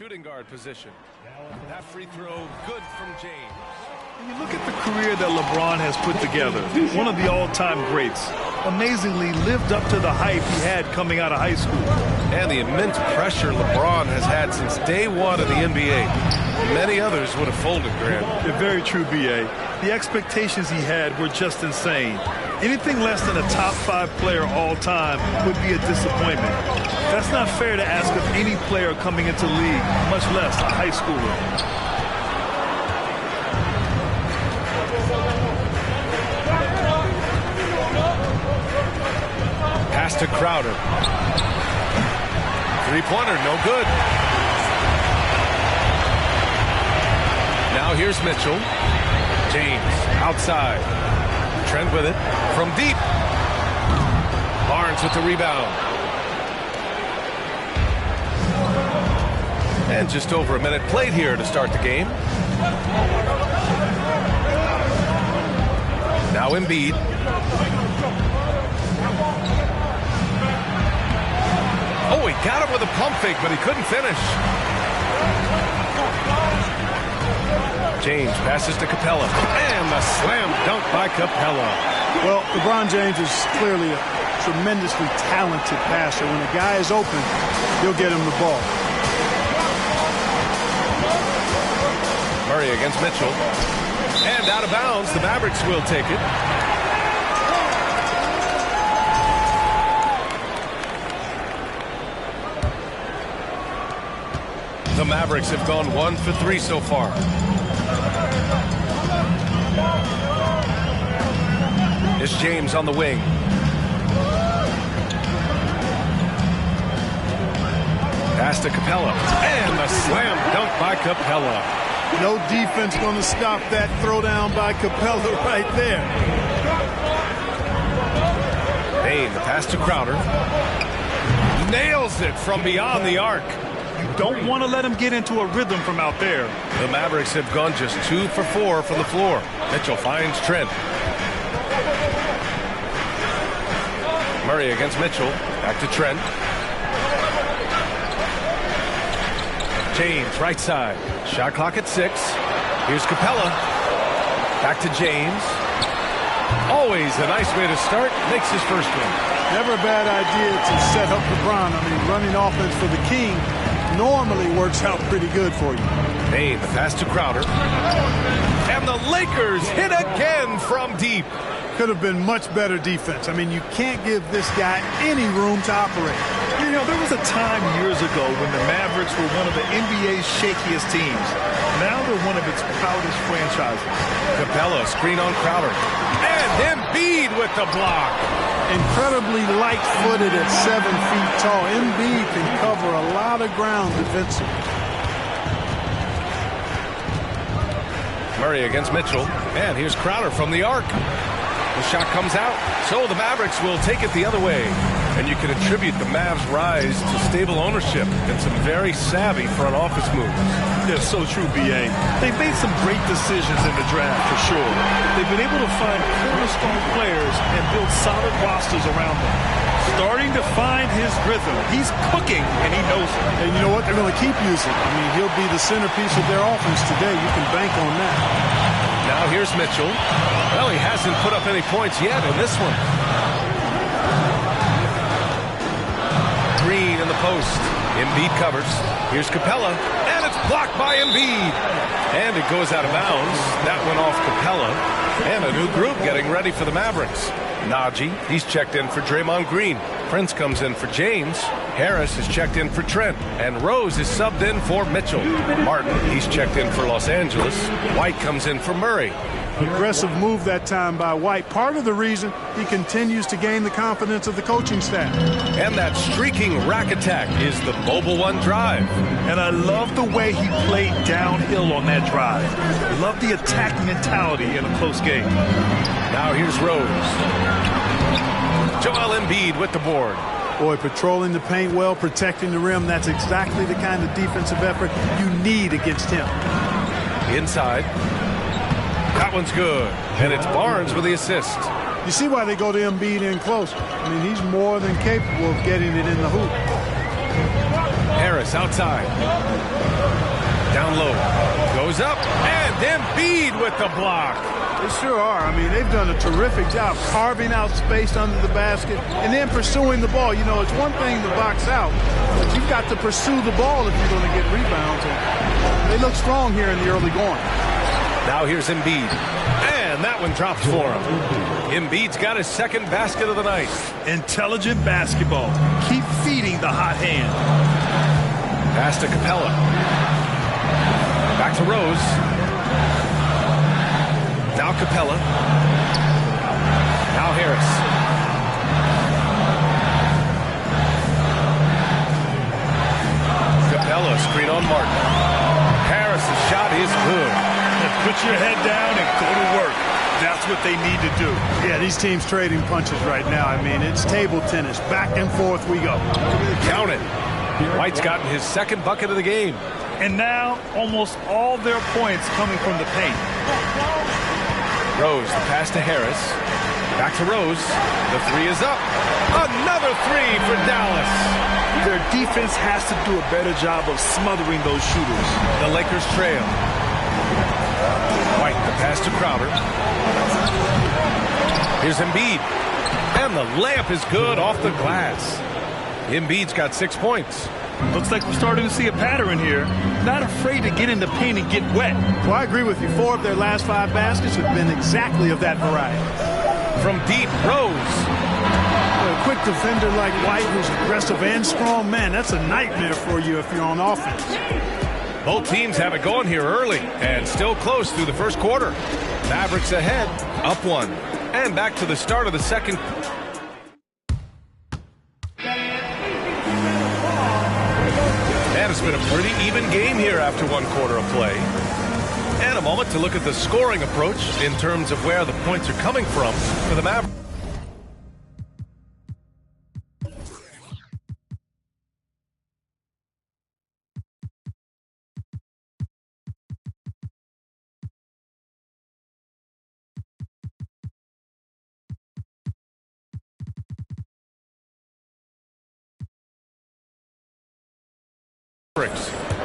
Shooting guard position. That free throw good from James. When you look at the career that LeBron has put together, one of the all-time greats, amazingly lived up to the hype he had coming out of high school. And the immense pressure LeBron has had since day one of the NBA. Many others would have folded, Grant. Yeah, very true, B.A. The expectations he had were just insane. Anything less than a top 5 player all time would be a disappointment. That's not fair to ask of any player coming into the league, much less a high schooler. Pass to Crowder. Three-pointer, no good. Now here's Mitchell. James outside. Trent with it from deep. Barnes with the rebound. And just over a minute played here to start the game. Now Embiid. Oh, he got him with a pump fake, but he couldn't finish. James passes to Capella. And the slam dunk by Capella. Well, LeBron James is clearly a tremendously talented passer. When a guy is open, he'll get him the ball. Murray against Mitchell. And out of bounds, the Mavericks will take it. The Mavericks have gone 1 for 3 so far. It's James on the wing. Pass to Capella. And the slam dunk by Capella. No defense going to stop that throwdown by Capella right there. Payne, the pass to Crowder. Nails it from beyond the arc. Don't want to let him get into a rhythm from out there. The Mavericks have gone just 2 for 4 from the floor. Mitchell finds Trent. Murray against Mitchell. Back to Trent. James, right side. Shot clock at 6. Here's Capella. Back to James. Always a nice way to start. Makes his first one. Never a bad idea to set up LeBron. I mean, running offense for the King normally works out pretty good for you. Payne, the pass to Crowder. And the Lakers hit again from deep. Could have been much better defense. I mean, you can't give this guy any room to operate. You know, there was a time years ago when the Mavericks were one of the NBA's shakiest teams. Now they're one of its proudest franchises. Capella, screen on Crowder. And Embiid with the block. Incredibly light-footed at 7 feet tall. Embiid can cover a lot of ground defensively. Murray against Mitchell. And here's Crowder from the arc. The shot comes out. So the Mavericks will take it the other way. And you can attribute the Mavs' rise to stable ownership and some very savvy front office moves. That's so true, B.A. They've made some great decisions in the draft, for sure. They've been able to find cornerstone players and build solid rosters around them. Starting to find his rhythm. He's cooking, and he knows it. And you know what? They're going to keep using. I mean, he'll be the centerpiece of their offense today. You can bank on that. Now here's Mitchell. Well, he hasn't put up any points yet in this one. Green in the post. Embiid covers. Here's Capella. And it's blocked by Embiid. And it goes out of bounds. That went off Capella. And a new group getting ready for the Mavericks. Najee, he's checked in for Draymond Green. Prince comes in for James. Harris is checked in for Trent. And Rose is subbed in for Mitchell. Martin, he's checked in for Los Angeles. White comes in for Murray. Aggressive move that time by White. Part of the reason he continues to gain the confidence of the coaching staff. And that streaking rack attack is the mobile one drive. And I love the way he played downhill on that drive. Love the attack mentality in a close game. Now here's Rose. Joel Embiid with the board. Boy, patrolling the paint well, protecting the rim. That's exactly the kind of defensive effort you need against him. Inside. That one's good. And it's Barnes with the assist. You see why they go to Embiid in close. I mean, he's more than capable of getting it in the hoop. Harris outside. Down low. Goes up. And Embiid with the block. They sure are. I mean, they've done a terrific job carving out space under the basket and then pursuing the ball. You know, it's one thing to box out, but you've got to pursue the ball if you're going to get rebounds. And they look strong here in the early going. Now here's Embiid. And that one drops for him. Embiid's got his second basket of the night. Intelligent basketball. Keep feeding the hot hand. Pass to Capella. Back to Rose. Now Capella. Now Harris. Capella, screen on Martin. Harris's shot is good. Put your head down and go to work. That's what they need to do. Yeah, these teams trading punches right now. I mean, it's table tennis. Back and forth we go. Count it. White's gotten his second bucket of the game. And now almost all their points coming from the paint. Rose, the pass to Harris. Back to Rose. The three is up. Another three for Dallas. Their defense has to do a better job of smothering those shooters. The Lakers trail. White, the pass to Crowder. Here's Embiid. And the layup is good off the glass. Embiid's got 6 points. Looks like we're starting to see a pattern here. Not afraid to get in the paint and get wet. Well, I agree with you. 4 of their last 5 baskets have been exactly of that variety. From deep, Rose. A quick defender like White, who's aggressive and strong, man, that's a nightmare for you if you're on offense. Both teams have it going here early and still close through the first quarter. Mavericks ahead, up 1. And back to the start of the second. And it's been a pretty even game here after 1 quarter of play. And a moment to look at the scoring approach in terms of where the points are coming from for the Mavericks.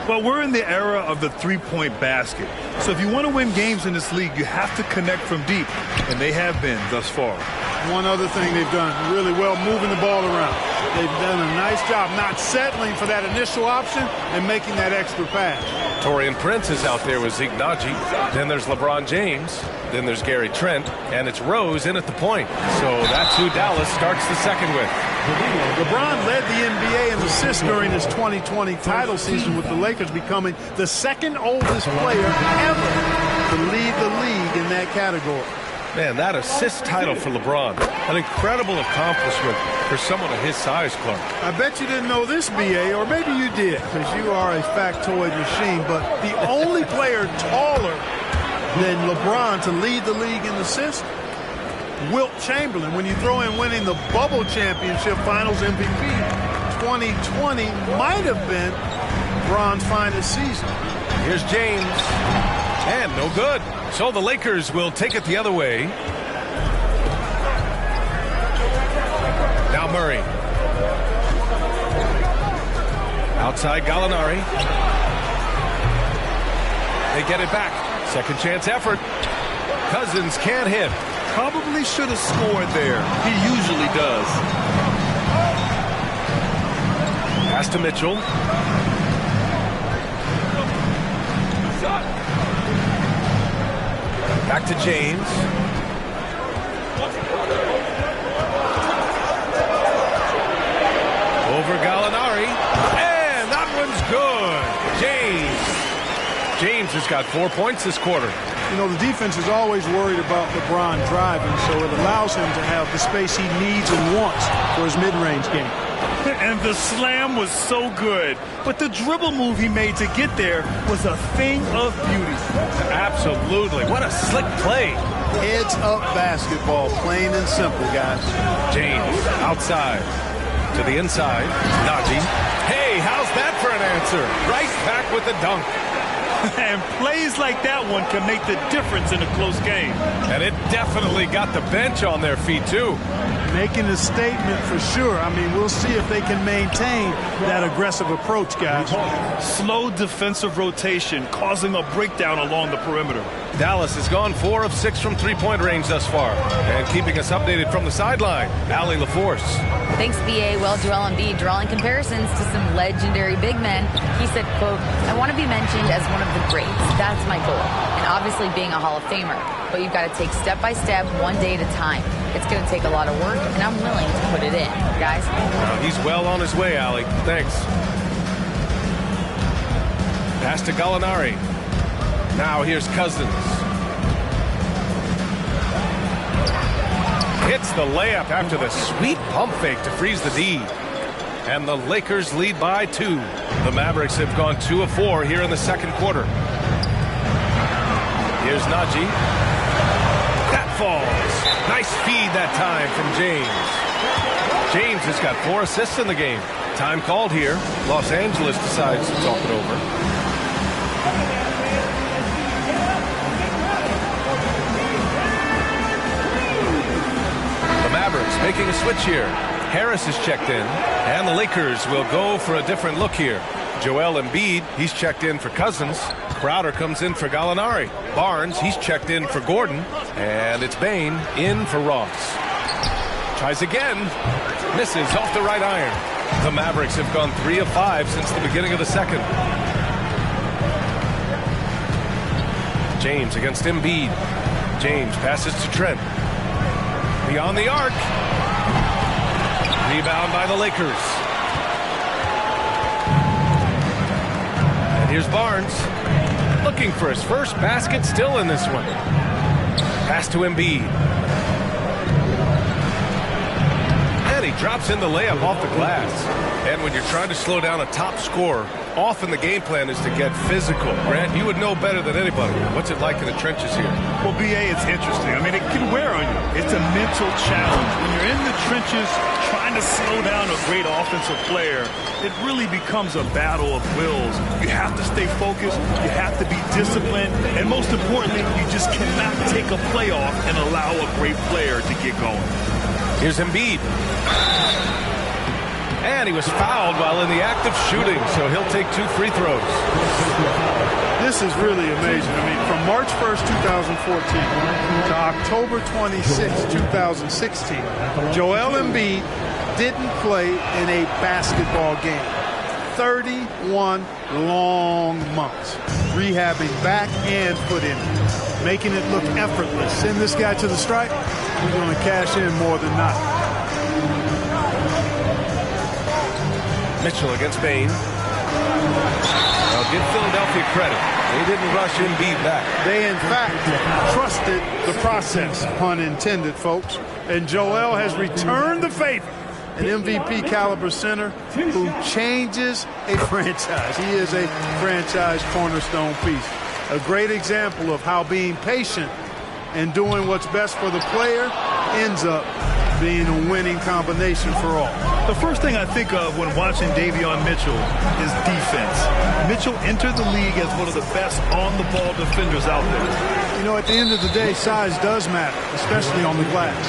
Well, we're in the era of the three-point basket. So if you want to win games in this league, you have to connect from deep. And they have been thus far. One other thing they've done really well, moving the ball around. They've done a nice job not settling for that initial option and making that extra pass. Taurean Prince is out there with Zeke Naji. Then there's LeBron James. Then there's Gary Trent. And it's Rose in at the point. So that's who Dallas starts the second with. LeBron led the NBA in assists during his 2020 title season, with the Lakers becoming the second oldest player ever to lead the league in that category. Man, that assist title for LeBron. An incredible accomplishment for someone of his size, Clark. I bet you didn't know this, B.A., or maybe you did, because you are a factoid machine, but the only player taller than LeBron to lead the league in assists, Wilt Chamberlain. When you throw in winning the Bubble Championship Finals MVP, 2020 might have been LeBron's finest season. Here's James. And no good. So the Lakers will take it the other way. Now Murray. Outside Gallinari. They get it back. Second chance effort. Cousins can't hit. Probably should have scored there. He usually does. Pass to Mitchell. Back to James. Over Gallinari. And that one's good. James has got 4 points this quarter. You know, the defense is always worried about LeBron driving, so it allows him to have the space he needs and wants for his mid-range game. And the slam was so good, but the dribble move he made to get there was a thing of beauty. Absolutely. What a slick play. Heads-up basketball, plain and simple, guys. James outside to the inside. Naji. Hey, how's that for an answer? Right back with the dunk. And plays like that one can make the difference in a close game. And it definitely got the bench on their feet, too. Making a statement for sure. I mean, we'll see if they can maintain that aggressive approach, guys. Slow defensive rotation causing a breakdown along the perimeter. Dallas has gone 4 of 6 from three-point range thus far. And keeping us updated from the sideline, Allie LaForce. Thanks, B.A. Well, Joel Embiid drawing comparisons to some legendary big men. He said, quote, "I want to be mentioned as one of the greats. That's my goal. And obviously being a Hall of Famer. But you've got to take step by step, one day at a time. It's going to take a lot of work, and I'm willing to put it in." Guys? He's well on his way, Allie. Thanks. Pass to Gallinari. Now here's Cousins. Hits the layup after the sweet pump fake to freeze the D. And the Lakers lead by 2. The Mavericks have gone 2 of 4 here in the second quarter. Here's Najee. That falls. Nice feed that time from James. James has got 4 assists in the game. Time called here. Los Angeles decides to talk it over. Mavericks making a switch here. Harris is checked in, and the Lakers will go for a different look here. Joel Embiid, he's checked in for Cousins. Crowder comes in for Gallinari. Barnes, he's checked in for Gordon, and it's Bain in for Ross. Tries again, misses off the right iron. The Mavericks have gone 3 of 5 since the beginning of the second. James against Embiid. James passes to Trent. Beyond the arc. Rebound by the Lakers. And here's Barnes. Looking for his first basket still in this one. Pass to Embiid. And he drops in the layup off the glass. And when you're trying to slow down a top scorer, often the game plan is to get physical. Grant, you would know better than anybody. What's it like in the trenches here? Well, B.A., it's interesting. I mean, it can wear on you. It's a mental challenge. When you're in the trenches trying to slow down a great offensive player, it really becomes a battle of wills. You have to stay focused. You have to be disciplined. And most importantly, you just cannot take a play off and allow a great player to get going. Here's Embiid. And he was fouled while in the act of shooting, so he'll take 2 free throws. This is really amazing. I mean, from March 1st, 2014 to October 26, 2016, Joel Embiid didn't play in a basketball game. 31 long months, rehabbing back and foot injuries, making it look effortless. Send this guy to the stripe, he's going to cash in more than not. Mitchell against Bain. I'll give Philadelphia credit. They didn't rush Embiid back. They, in fact, trusted the process, pun intended, folks. And Joel has returned the favor. An MVP caliber center who changes a franchise. He is a franchise cornerstone piece. A great example of how being patient and doing what's best for the player ends up being a winning combination for all. The first thing I think of when watching Davion Mitchell is defense. Mitchell entered the league as one of the best on-the-ball defenders out there. You know, at the end of the day, size does matter, especially on the glass.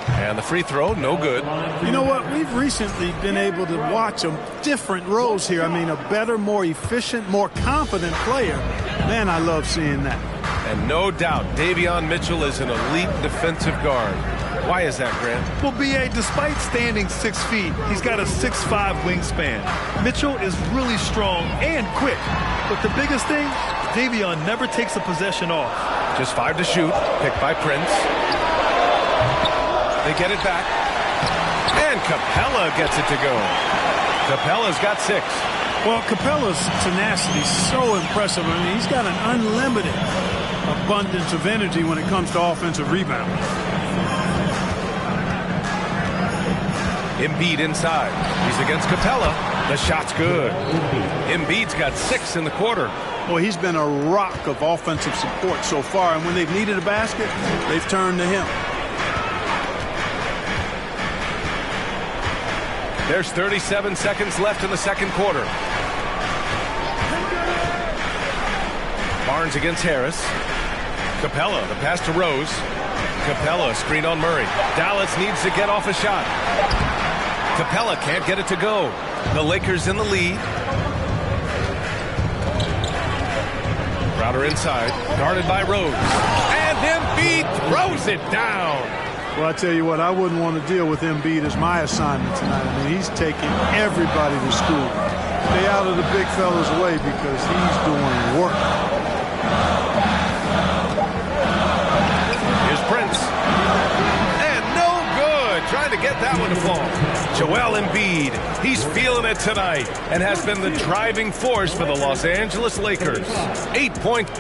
And the free throw, no good. You know what? We've recently been able to watch different roles here. I mean, a better, more efficient, more confident player. Man, I love seeing that. And no doubt, Davion Mitchell is an elite defensive guard. Why is that, Grant? Well, B.A., despite standing 6 feet, he's got a 6'5" wingspan. Mitchell is really strong and quick. But the biggest thing, Davion never takes a possession off. Just 5 to shoot, picked by Prince. They get it back. And Capella gets it to go. Capella's got 6. Well, Capella's tenacity is so impressive. I mean, he's got an unlimited abundance of energy when it comes to offensive rebounding. Embiid inside. He's against Capella. The shot's good. Embiid's got 6 in the quarter. Well, he's been a rock of offensive support so far, and when they've needed a basket, they've turned to him. There's 37 seconds left in the second quarter. Barnes against Harris. Capella, the pass to Rose. Capella, screen on Murray. Dallas needs to get off a shot. Capella can't get it to go. The Lakers in the lead. Crowder inside, guarded by Rose. And Embiid throws it down. Well, I tell you what, I wouldn't want to deal with Embiid as my assignment tonight. I mean, he's taking everybody to school. Stay out of the big fella's way because he's doing work. Here's Prince. And no good. Trying to get that one to fall. Joel Embiid. He's feeling it tonight and has been the driving force for the Los Angeles Lakers. 8 points.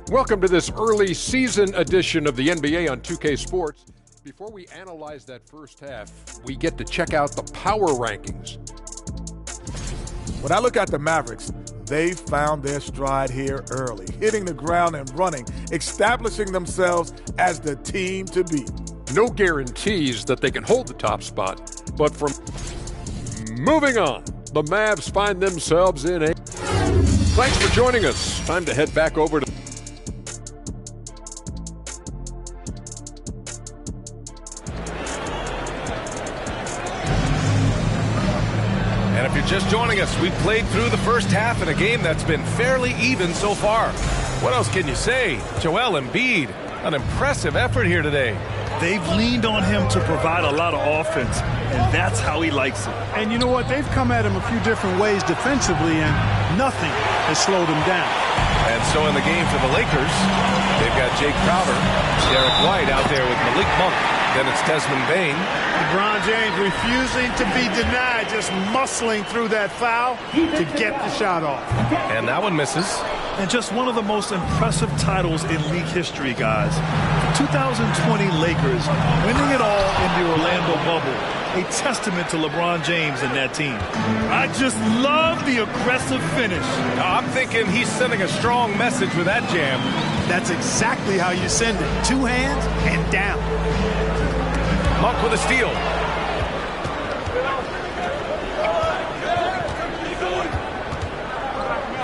Welcome to this early season edition of the NBA on 2K Sports. Before we analyze that first half, we get to check out the power rankings. When I look at the Mavericks, they found their stride here early, hitting the ground and running, establishing themselves as the team to beat. No guarantees that they can hold the top spot, but from moving on, the Mavs find themselves in a... Thanks for joining us. Time to head back over to... And if you're just joining us, we've played through the first half in a game that's been fairly even so far. What else can you say? Joel Embiid, an impressive effort here today. They've leaned on him to provide a lot of offense, and that's how he likes it. And you know what? They've come at him a few different ways defensively, and nothing has slowed him down. And so in the game for the Lakers, they've got Jake Crowder, Derek White out there with Malik Monk. Then it's Desmond Bane. LeBron James refusing to be denied, just muscling through that foul to get the shot off. And that one misses. And just one of the most impressive titles in league history, guys. 2020 Lakers winning it all in the Orlando bubble. A testament to LeBron James and that team. I just love the aggressive finish. I'm thinking he's sending a strong message with that jam. That's exactly how you send it. Two hands and down. Monk with a steal.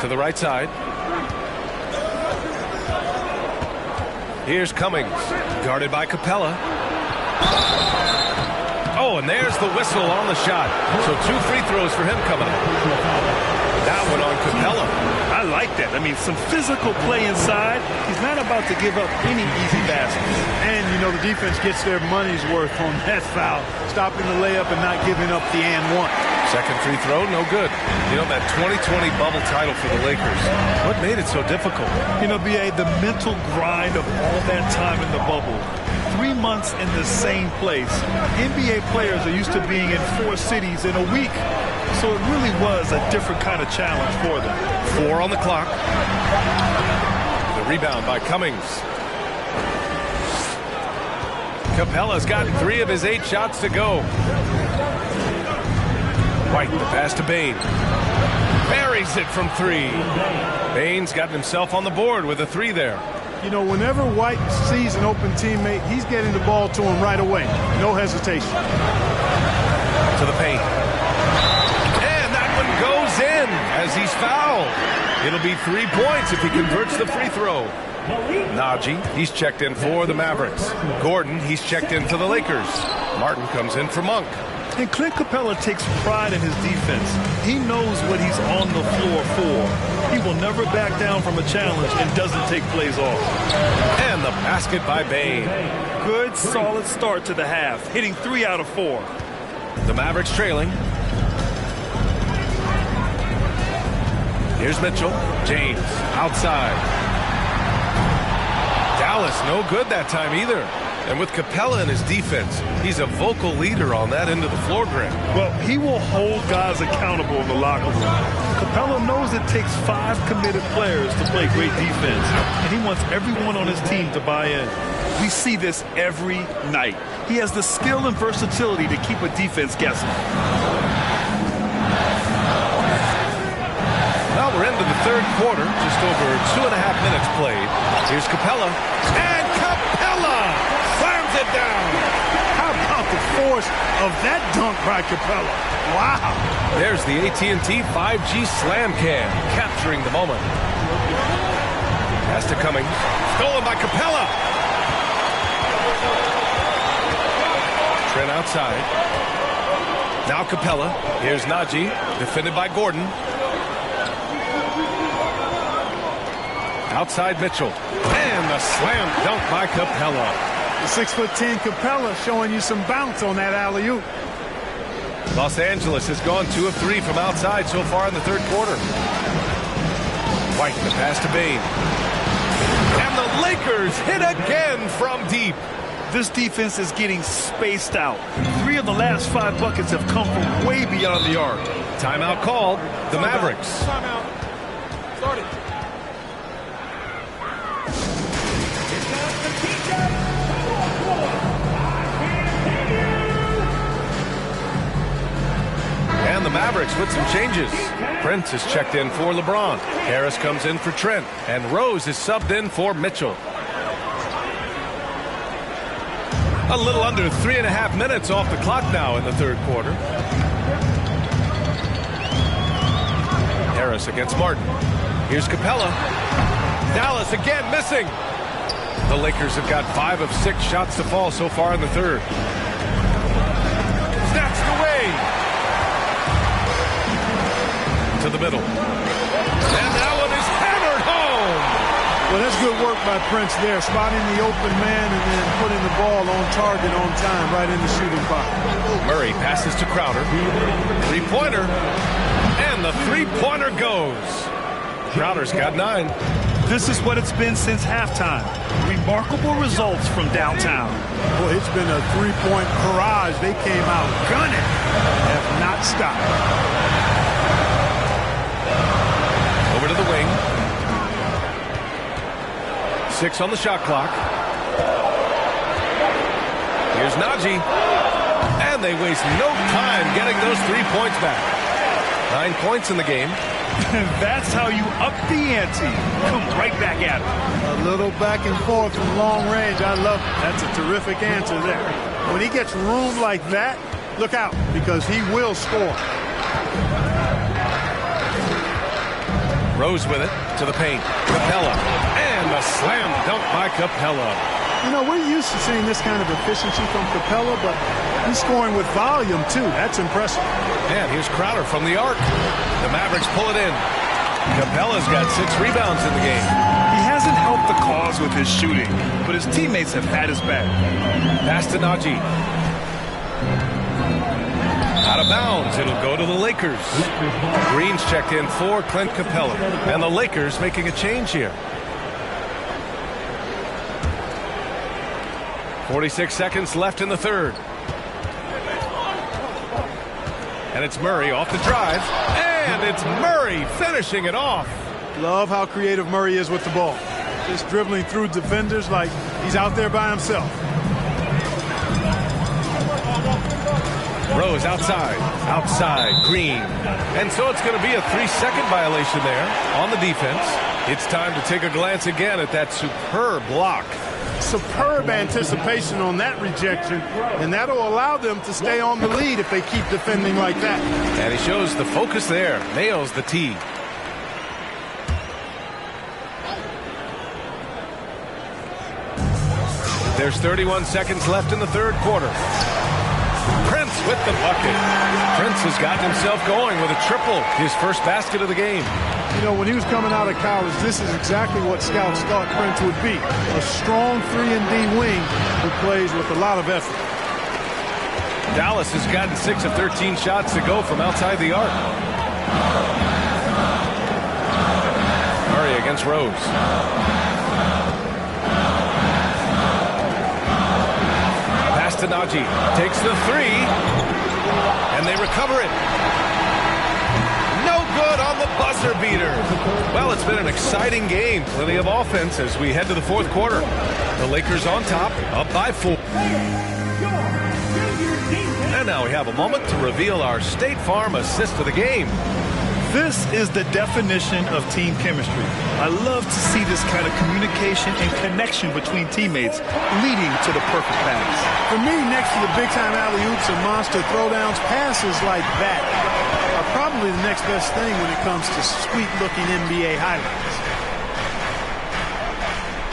To the right side. Here's Cummings, guarded by Capella. Oh, and there's the whistle on the shot. So 2 free throws for him coming up. That one on Capella. I like that. I mean, some physical play inside. He's not about to give up any easy baskets. And, you know, the defense gets their money's worth on that foul, stopping the layup and not giving up the and one. Second free throw, no good. You know, that 2020 bubble title for the Lakers, what made it so difficult? You know, B.A., the mental grind of all that time in the bubble. 3 months in the same place. NBA players are used to being in 4 cities in a week. So it really was a different kind of challenge for them. 4 on the clock. The rebound by Cummings. Capella's gotten 3 of his 8 shots to go. White, the pass to Bane. Buries it from 3. Bane's gotten himself on the board with a 3 there. You know, whenever White sees an open teammate, he's getting the ball to him right away. No hesitation. To the paint. And that one goes in as he's fouled. It'll be 3 points if he converts the free throw. Najee, he's checked in for the Mavericks. Gordon, he's checked in for the Lakers. Martin comes in for Monk. And Clint Capella takes pride in his defense. He knows what he's on the floor for. He will never back down from a challenge and doesn't take plays off. And the basket by Bane. Good, solid start to the half, hitting 3 out of 4. The Mavericks trailing. Here's Mitchell. James outside. Dallas no good that time either. And with Capella in his defense, he's a vocal leader on that end of the floor grab. Well, he will hold guys accountable in the locker room. Capella knows it takes 5 committed players to play great defense, and he wants everyone on his team to buy in. We see this every night. He has the skill and versatility to keep a defense guessing. Well, we're into the third quarter, just over 2.5 minutes played. Here's Capella, and Capella slams it down. How about the force of that dunk by Capella. Wow. There's the AT&T 5G Slam Cam, capturing the moment. Pass to Cummings. Stolen by Capella. Trent outside. Now Capella. Here's Najee. Defended by Gordon. Outside Mitchell. And the slam dunk by Capella. The 6'10" Capella showing you some bounce on that alley-oop. Los Angeles has gone 2 of 3 from outside so far in the third quarter. White, the pass to Bain. And the Lakers hit again from deep. This defense is getting spaced out. 3 of the last 5 buckets have come from way beyond the arc. Timeout called. The Mavericks. Timeout. Start it. And the Mavericks with some changes. Prince is checked in for LeBron. Harris comes in for Trent. And Rose is subbed in for Mitchell. A little under 3.5 minutes off the clock now in the third quarter. Harris against Martin. Here's Capella. Dallas again missing. The Lakers have got 5 of 6 shots to fall so far in the third. Snatched away. To the middle. And that one is hammered home. Well, that's good work by Prince there, spotting the open man and then putting the ball on target on time right in the shooting box. Murray passes to Crowder. Three-pointer. And the three-pointer goes. Crowder's got 9. This is what it's been since halftime. Remarkable results from downtown. Boy, it's been a three-point barrage. They came out gunning. Have not stopped. Over to the wing. 6 on the shot clock. Here's Najee. And they waste no time getting those 3 points back. 9 points in the game. That's how you up the ante. Come right back at it. A little back and forth from long range. I love it. That's a terrific answer there. When he gets room like that, look out, because he will score. Rose with it to the paint. Capella. And a slam dunk by Capella. You know, we're used to seeing this kind of efficiency from Capella, but he's scoring with volume, too. That's impressive. And here's Crowder from the arc. The Mavericks pull it in. Capella's got 6 rebounds in the game. He hasn't helped the cause with his shooting, but his teammates have had his back. Pass to Najee. Out of bounds. It'll go to the Lakers. Green's checked in for Clint Capella. And the Lakers making a change here. 46 seconds left in the third. And it's Murray off the drive. And it's Murray finishing it off. Love how creative Murray is with the ball. Just dribbling through defenders like he's out there by himself. Rose outside. Outside. Green. And so it's going to be a 3-second violation there on the defense. It's time to take a glance again at that superb block. Superb anticipation on that rejection, and that'll allow them to stay on the lead if they keep defending like that. And he shows the focus there. Nails the tee. There's 31 seconds left in the third quarter. Prince with the bucket. Prince has gotten himself going with a triple, his first basket of the game. You know, when he was coming out of college, this is exactly what scouts thought Prince would be. A strong 3-and-D wing who plays with a lot of effort. Dallas has gotten 6 of 13 shots to go from outside the arc. Murray against Rose. Pass to Najee. Takes the 3. And they recover it. No good on the buzzer beater. Well, it's been an exciting game. Plenty of offense as we head to the fourth quarter. The Lakers on top, up by 4. And now we have a moment to reveal our State Farm assist of the game. This is the definition of team chemistry. I love to see this kind of communication and connection between teammates leading to the perfect pass. For me, next to the big-time alley-oops and monster throwdowns, passes like that are probably the next best thing when it comes to sweet-looking NBA highlights.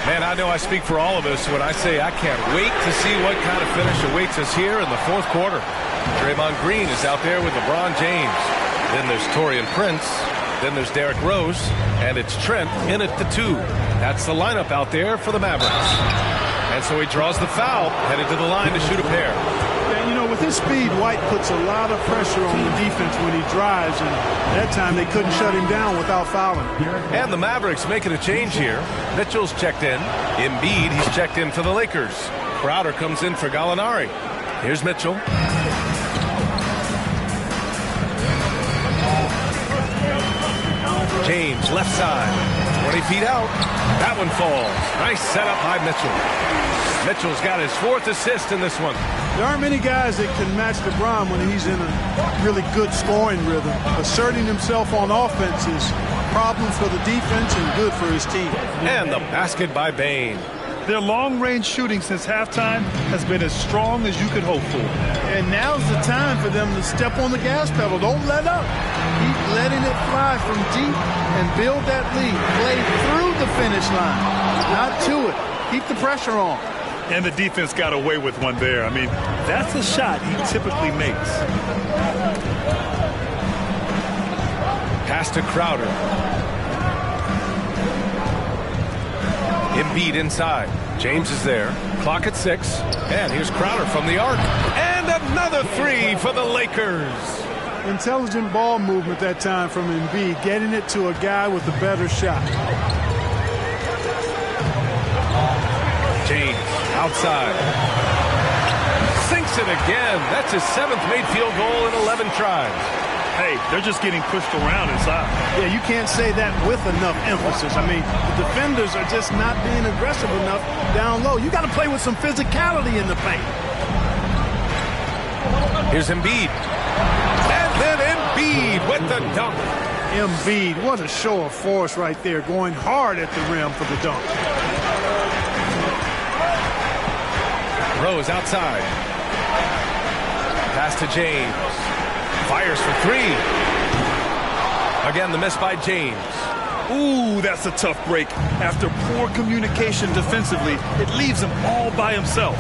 Man, I know I speak for all of us when I say I can't wait to see what kind of finish awaits us here in the fourth quarter. Draymond Green is out there with LeBron James. Then there's Taurean Prince. Then there's Derrick Rose. And it's Trent in at the 2. That's the lineup out there for the Mavericks. And so he draws the foul, headed to the line to shoot a pair. And, you know, with his speed, White puts a lot of pressure on the defense when he drives. And that time they couldn't shut him down without fouling. And the Mavericks making a change here. Mitchell's checked in. Embiid, he's checked in for the Lakers. Crowder comes in for Gallinari. Here's Mitchell. James, left side, 20 feet out. That one falls. Nice setup by Mitchell. Mitchell's got his 4th assist in this one. There aren't many guys that can match LeBron when he's in a really good scoring rhythm. Asserting himself on offense is a problem for the defense and good for his team. And the basket by Bane. Their long-range shooting since halftime has been as strong as you could hope for. And now's the time for them to step on the gas pedal. Don't let up. Keep letting it fly from deep and build that lead. Play through the finish line, not to it. Keep the pressure on. And the defense got away with one there. I mean, that's a shot he typically makes. Pass to Crowder. Embiid inside. James is there. Clock at 6. And here's Crowder from the arc. And another 3 for the Lakers. Intelligent ball movement that time from Embiid, getting it to a guy with a better shot. James outside. Sinks it again. That's his 7th made field goal in 11 tries. Hey, they're just getting pushed around inside. Yeah, you can't say that with enough emphasis. I mean, the defenders are just not being aggressive enough down low. You got to play with some physicality in the paint. Here's Embiid. And then Embiid with the dunk. Embiid, what a show of force right there, going hard at the rim for the dunk. Rose outside. Pass to James. Fires for 3. Again, the miss by James. Ooh, that's a tough break. After poor communication defensively, it leaves him all by himself.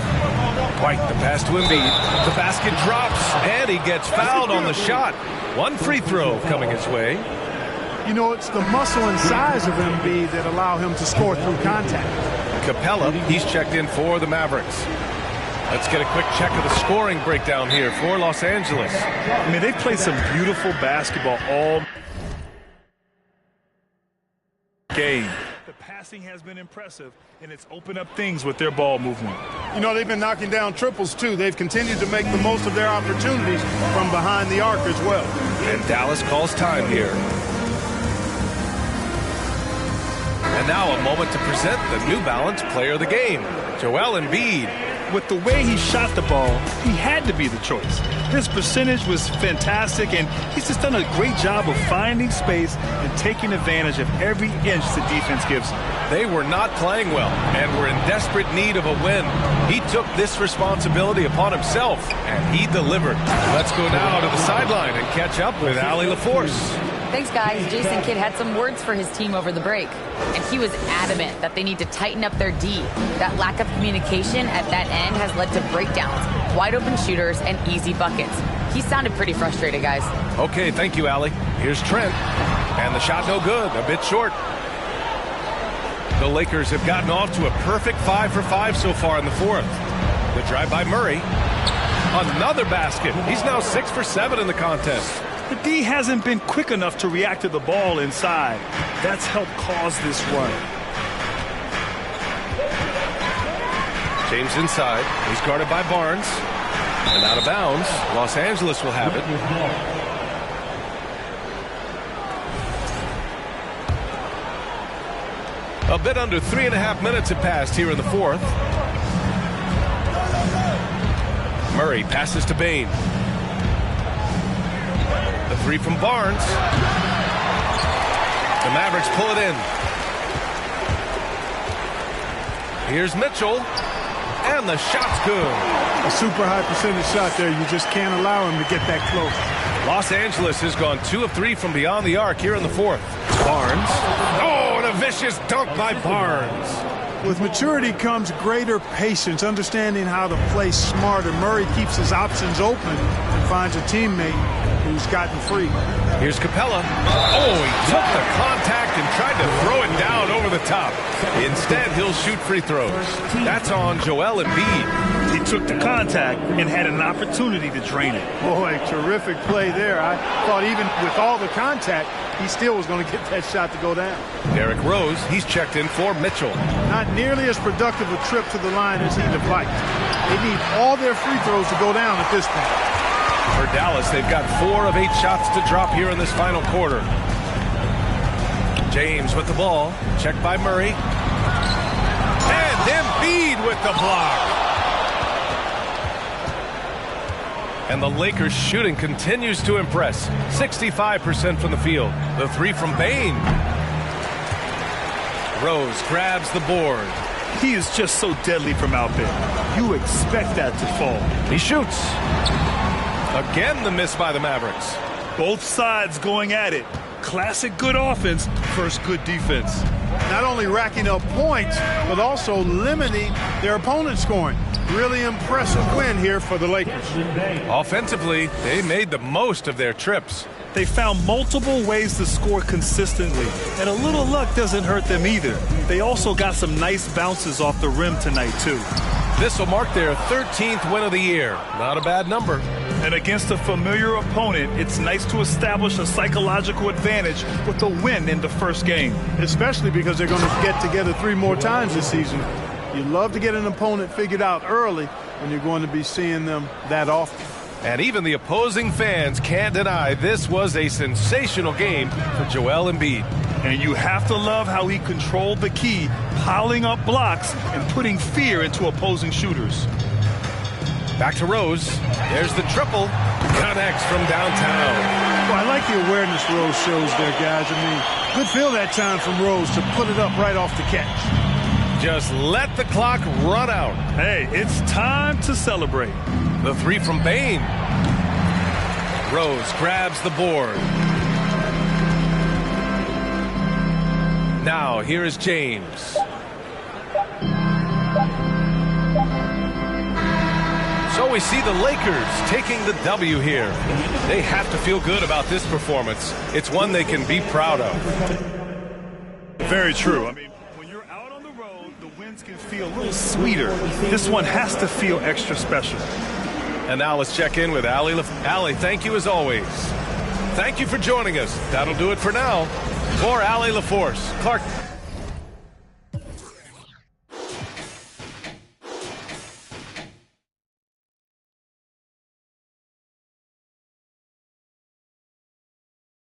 White, the pass to Embiid. The basket drops, and he gets fouled on the shot. 1 free throw coming his way. You know, it's the muscle and size of Embiid that allow him to score through contact. Capella, he's checked in for the Mavericks. Let's get a quick check of the scoring breakdown here for Los Angeles. I mean, they've played some beautiful basketball all game. The passing has been impressive, and it's opened up things with their ball movement. You know, they've been knocking down triples, too. They've continued to make the most of their opportunities from behind the arc as well. And Dallas calls time here. And now a moment to present the New Balance Player of the Game, Joel Embiid. With the way he shot the ball, he had to be the choice. His percentage was fantastic, and he's just done a great job of finding space and taking advantage of every inch the defense gives him. They were not playing well and were in desperate need of a win. He took this responsibility upon himself, and he delivered. Let's go now to the sideline and catch up with Allie LaForce. Thanks, guys. Jason Kidd had some words for his team over the break, and he was adamant that they need to tighten up their D. That lack of communication at that end has led to breakdowns, wide open shooters, and easy buckets. He sounded pretty frustrated, guys. Okay, thank you, Allie. Here's Trent, and the shot no good, a bit short. The Lakers have gotten off to a perfect 5 for 5 so far in the 4th. The drive by Murray. Another basket. He's now 6 for 7 in the contest. The D hasn't been quick enough to react to the ball inside. That's helped cause this run. James inside. He's guarded by Barnes. And out of bounds. Los Angeles will have it. A bit under 3.5 minutes have passed here in the 4th. Murray passes to Bane. The 3 from Barnes. Mavericks pull it in. Here's Mitchell. And the shot's good. A super high percentage shot there. You just can't allow him to get that close. Los Angeles has gone 2 of 3 from beyond the arc here in the fourth. Barnes. Oh, and a vicious dunk by Barnes. With maturity comes greater patience, understanding how to play smarter. Murray keeps his options open and finds a teammate who's gotten free. Here's Capella. Oh, he took the contact and tried to throw it down over the top. Instead, he'll shoot free throws. That's on Joel Embiid. He took the contact and had an opportunity to drain it. Boy, terrific play there. I thought even with all the contact, he still was going to get that shot to go down. Derrick Rose, he's checked in for Mitchell. Not nearly as productive a trip to the line as he'd have liked. They need all their free throws to go down at this point. For Dallas, they've got 4 of 8 shots to drop here in this final quarter. James with the ball. Checked by Murray. And Embiid with the block. And the Lakers shooting continues to impress. 65% from the field. The 3 from Bane. Rose grabs the board. He is just so deadly from out there. You expect that to fall. He shoots. Again, the miss by the Mavericks. Both sides going at it. Classic good offense versus good defense. Not only racking up points, but also limiting their opponent's scoring. Really impressive win here for the Lakers. Offensively, they made the most of their trips. They found multiple ways to score consistently, and a little luck doesn't hurt them either. They also got some nice bounces off the rim tonight, too. This will mark their 13th win of the year. Not a bad number. And against a familiar opponent, it's nice to establish a psychological advantage with a win in the first game. Especially because they're going to get together 3 more times this season. You love to get an opponent figured out early when you're going to be seeing them that often. And even the opposing fans can't deny this was a sensational game for Joel Embiid. And you have to love how he controlled the key, piling up blocks and putting fear into opposing shooters. Back to Rose. There's the triple. Connects from downtown. Well, I like the awareness Rose shows there, guys. I mean, good feel that time from Rose to put it up right off the catch. Just let the clock run out. Hey, it's time to celebrate. The 3 from Bane. Rose grabs the board. Now, here is James. So we see the Lakers taking the W here. They have to feel good about this performance. It's one they can be proud of. Very true. I mean, when you're out on the road, the wins can feel a little sweeter. This one has to feel extra special. And now let's check in with Allie. Allie, thank you as always. Thank you for joining us. That'll do it for now. For Allie LaForce, Clark.